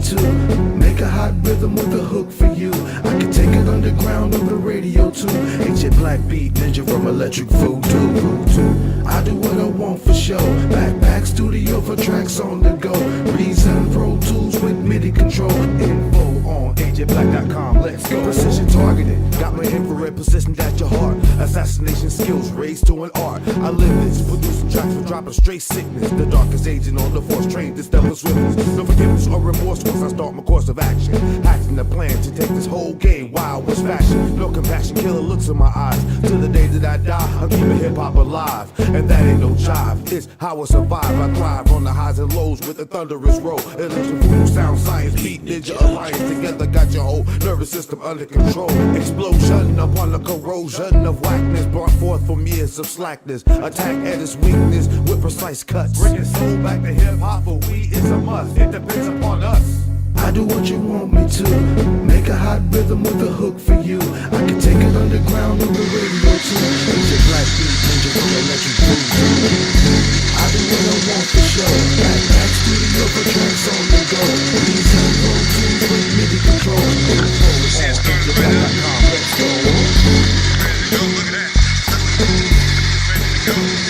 to make a hot rhythm with a hook for you. I can take it underground on the radio too. Ancient black beat ninja from electric voodoo. I do what I want for show. Back studio for tracks on the go. Reason Pro Tools with MIDI control. Info on agentblack.com. Let's go. Precision targeted. Got my infrared positioned at your heart. Assassination skills raised to an art. I live this, producing tracks for dropping straight sickness. The darkest agent on the force train, this devil's swiftness. No forgiveness or remorse once I start my course of action. Hatching the plan to take this whole game wild with fashion. No compassion, killer looks in my eyes. Till the day that I die, I'm keeping hip hop alive. And that ain't no jive, it's how I survive. I thrive on the highs and lows with a thunderous roll. Illusion, voodoo, sound, science, beat, ninja alliance. Together got your whole nervous system under control. Explosion upon the corrosion of whackness brought forth from years of slackness. Attack at its weakness with precise cuts. Bringing soul back to hip hop for we is a must. It depends upon us. I do what you want me to. Make a hot rhythm with a hook for you. I can take it underground on the radio too. Ancient black beat ninja from electric voodoo. I do what I want for show. Back studio for tracks on the go. Reason Pro Tools with MIDI control. Let's go. Ready to go, look at that. Ready to go.